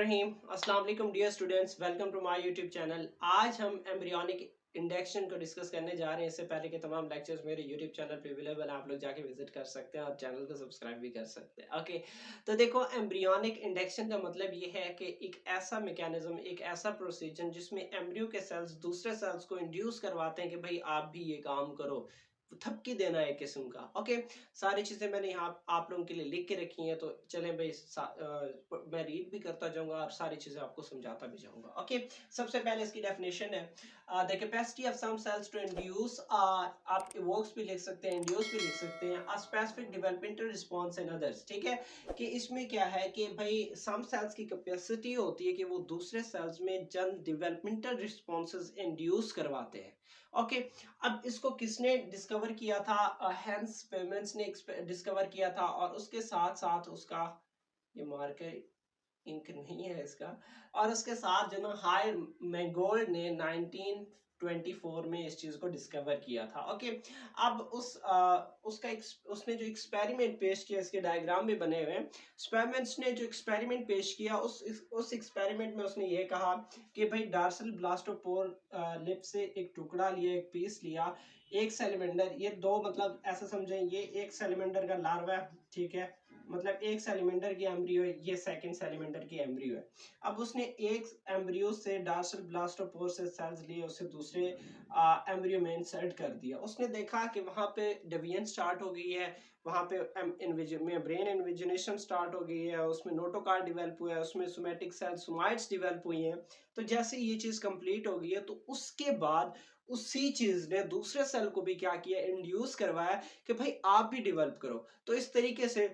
रहीम अस्सलाम वालेकुम dear students, welcome to my YouTube channel. आज हम एम्ब्रियोनिक इंडेक्शन को डिस्कस करने जा रहे हैं। इससे पहले के तमाम लेक्चर्स मेरे यूट्यूब चैनल पे अवेलेबल हैं, आप लोग जाके विजिट कर सकते हैं और चैनल को सब्सक्राइब भी कर सकते हैं। ओके, तो देखो एम्ब्रियोनिक इंडेक्शन का मतलब ये है कि एक ऐसा मैकेनिज्म, एक ऐसा प्रोसीजर जिसमें एम्ब्रियो के सेल्स दूसरे सेल्स को इंड्यूस करवाते हैं कि भाई आप भी ये काम करो, थपकी देना है किस्म का। ओके, सारी चीजें मैंने यहाँ आप लोगों के लिए लिख के रखी हैं, तो चलें भाई मैं रीड भी करता जाऊंगा और सारी चीजें आपको समझाता भी जाऊंगा। ओके, सबसे पहले इसकी डेफिनेशन है the capacity of some cells to induce, आप इवोक्स भी लिख सकते हैं, इंड्यूस भी लिख सकते हैं, a specific developmental response in others. ठीक है, कि इसमें क्या है कि भाई सम सेल्स की कैपेसिटी होती है कि वो दूसरे सेल्स में चंद डेवलपमेंटल रिस्पांसेस इंड्यूस करवाते हैं। ओके, अब इसको किसने डिस्कवर किया था? हैंस पेमेंट्स ने डिस्कवर किया था, और उसके साथ साथ उसका ये मार्कर इंक नहीं है इसका, और उसके साथ जो ना हाई मैंगोल्ड ने 1924 में इस चीज को डिस्कवर किया था। ओके, अब उसने जो एक्सपेरिमेंट पेश किया, इसके डायग्राम भी बने हुए हैं। स्पेमेंट्स ने जो एक्सपेरिमेंट पेश किया, उस एक्सपेरिमेंट में उसने ये कहा कि भाई डार्सल ब्लास्टोपोर लिप से एक टुकड़ा लिया, एक पीस लिया, एक सेलिमेंडर, ये दो मतलब ऐसा समझें, ये एक सेलिमेंडर का लार्वा है, ठीक है, मतलब एक सेलिमेंडर की एम्ब्रियो है, ये सेकंड सेलिमेंडर की एम्ब्रियो है। अब उसने एक एम्ब्रियो से डार्सल ब्लास्टोपोर से सेल्स लिए, उसे दूसरे एम्ब्रियो में इंसर्ट कर दिया। उसने देखा कि वहां पे डिवीजन स्टार्ट हो गई है, वहां पे ब्रेन इन्विजिनेशन स्टार्ट हो गई है, उसमें नोटोकार्ड डेवलप हुआ है, उसमें सोमैटिक सेल सोमाइट्स डेवलप हुई हैं। तो जैसे ये चीज कंप्लीट हो गई है, तो उसके बाद उसी चीज ने दूसरे सेल को भी क्या किया, इंड्यूस करवाया कि भाई आप भी डेवलप करो। तो इस तरीके से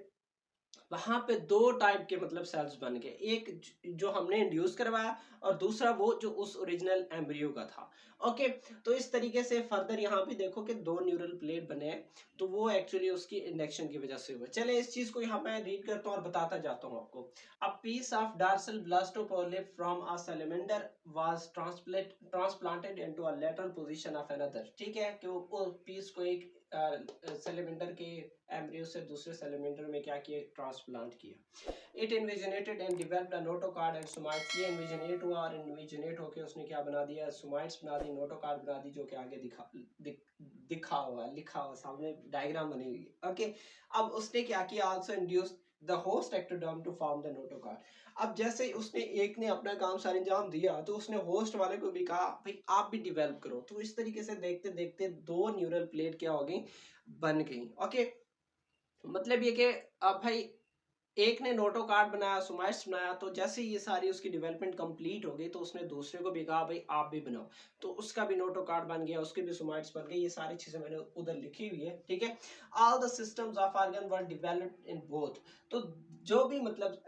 वहां पे दो टाइप के मतलब सेल्स बन गए, एक जो हमने इंड्यूस करवाया, और दूसरा वो जो उस ओरिजिनल एम्ब्रियो का था। ओके, तो इस तरीके से फर्दर यहाँ पे देखो कि दो न्यूरल प्लेट बने हैं, तो वो एक्चुअली उसकी इंडक्शन की वजह से हुआ। चले इस चीज को यहाँ मैं रीड करता हूँ और बताता जाता हूँ आपको। A piece of dorsal blastopore lip from a salamander was transplanted into a lateral position of another. ठीक है, कि वो पीस को एक सैलेमेंडर के एम्ब्रियो से दूसरे सैलेमेंडर में क्या किया, ट्रांसप्लांट किया। It invaginated and developed a notochord and somites. ये इन्विजिनेट हुआ, और इन्विजिनेट होकर उसने क्या बना दिया, सोमाइट्स बना दी, नोटोकार्ड बना दी, जो कि आगे दिखा हुआ, लिखा हुआ, सामने डायग्राम बनी हुई है। ओके, अब उसने क्या किया, also induce the host ectoderm to form the notochord. अब जैसे उसने एक ने अपना काम सारे अंजाम दिया, तो उसने होस्ट वाले को भी कहा भाई आप भी डेवलप करो। तो इस तरीके से देखते देखते दो न्यूरल प्लेट क्या हो गई, बन गई। ओके, मतलब ये कि अब भाई एक ने नोटो कार्ड बनाया, सुमाइट्स बनाया, तो जैसे ये सारी उसकी डेवलपमेंट कंप्लीट हो गई, तो उसने दूसरे को भी कहा भाई आप भी बनाओ। तो उसका भी नोटो कार्ड बन गया, उसके भी सुमाइट्स बन गए। ये सारी चीजें मैंने उधर लिखी हुई है। ठीक है, all the systems of organ were developed in both. तो जो भी मतलब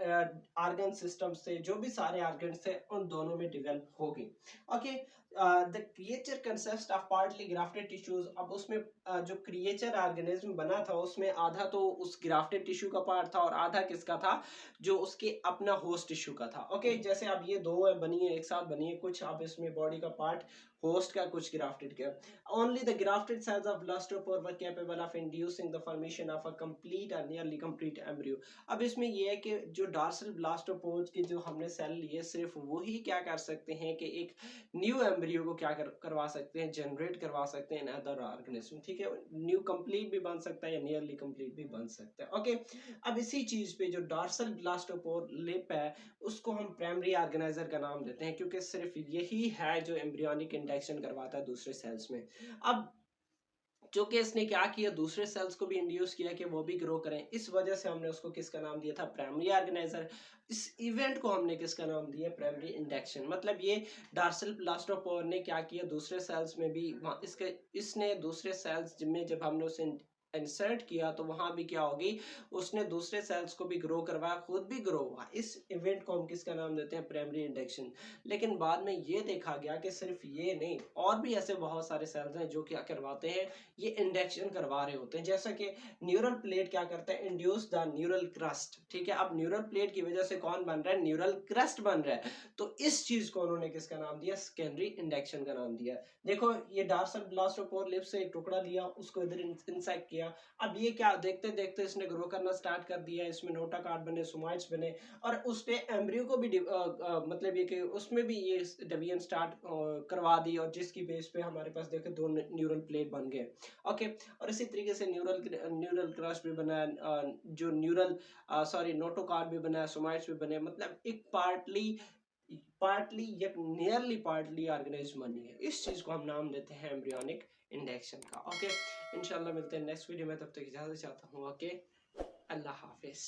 ऑर्गन सिस्टम से जो भी सारे ऑर्गन थे, उन दोनों में डेवलप हो गई। Okay, the creature consist of partly grafted tissues. अब उसमें जो क्रिएचर ऑर्गेनिज्म बना था, उसमें आधा तो उस ग्राफ्टेड टिश्यू का पार्ट था, और आधा किसका था, जो उसके अपना होस्ट टिश्यू का था। ओके, जैसे अब ये दो बनी है, एक साथ बनी है, कुछ अब इसमें बॉडी का पार्ट होस्ट का, कुछ ग्राफ्टेड का। Only the grafted cells of blastopore were capable of inducing the formation of a complete और नियरली कंप्लीट एम्ब्रियो। अब इसमें यह है कि जो डार्सल ब्लास्टोपोर के जो हमने सेल लिए, सिर्फ वही क्या कर सकते हैं कि एक न्यू एम्ब्रियो को क्या करवा सकते हैं, जनरेट करवा सकते हैं इन अदर ऑर्गेनिज्म। ठीक है, न्यू कंप्लीट भी बन सकता है या नियरली कंप्लीट भी बन सकता है। ओके, अब इसी चीज पे जो डार्सल ब्लास्टोपोर लिप है, उसको हम प्राइमरी ऑर्गेनाइजर का नाम देते हैं, क्योंकि सिर्फ यही है जो एम्ब्रियोनिक इंडक्शन करवाता है दूसरे सेल्स में। अब चूंकि इसने क्या किया, दूसरे सेल्स को भी इंड्यूस किया कि वो भी ग्रो करें, इस वजह से हमने उसको किसका नाम दिया था, प्राइमरी ऑर्गेनाइजर। इस इवेंट को हमने किसका नाम दिया, प्राइमरी इंडक्शन। मतलब ये डार्सल ब्लास्टोपोर ने क्या किया, दूसरे सेल्स में भी इसने दूसरे सेल्स में जब हमने उसे इंसर्ट किया, तो वहां भी क्या होगी, उसने दूसरे सेल्स को भी ग्रो करवाया, खुद भी ग्रो हुआ। इस इवेंट को हम किसका नाम देते हैं, प्राइमरी इंडक्शन। लेकिन बाद में ये देखा गया कि सिर्फ ये नहीं, और भी ऐसे बहुत सारे सेल्स हैं जो क्या करवाते हैं, ये इंडक्शन करवा रहे होते हैं। जैसा कि न्यूरल प्लेट क्या करता है, इंड्यूस द न्यूरल क्रस्ट। ठीक है, अब न्यूरल प्लेट की वजह से कौन बन रहा है, न्यूरल क्रस्ट बन रहा है। तो इस चीज को उन्होंने किसका नाम दिया, सेकेंडरी इंडक्शन का नाम दिया। देखो, ये डार्सल ब्लास्टोपोर लिप से एक टुकड़ा लिया, उसको इधर इंसेक्ट किया, दिया। अब ये क्या देखते देखते इसने ग्रो करना स्टार्ट कर दिया, इसमें नोटोकॉर्ड बने, सोमाइट्स बने, और उसने एम्ब्रियो को भी मतलब ये कि उसमें भी ये डिवीजन स्टार्ट करवा दी, और जिसकी बेस पे हमारे पास देखे दो न्यूरल प्लेट बन गए। ओके, और इसी तरीके से न्यूरल क्रस्ट भी बना है, जो न्यूरल सॉरी नोटोकॉर्ड भी बना है, सोमाइट्स भी बने, मतलब एक पार्टली या नियरली पार्टली ऑर्गेनाइज्ड बनी है। इस चीज को हम नाम देते हैं एम्ब्रियोनिक इंडेक्शन का। ओके, इंशाल्लाह मिलते हैं नेक्स्ट वीडियो में, तब तक इजाजत चाहता हूँ। ओके, अल्लाह हाफिज।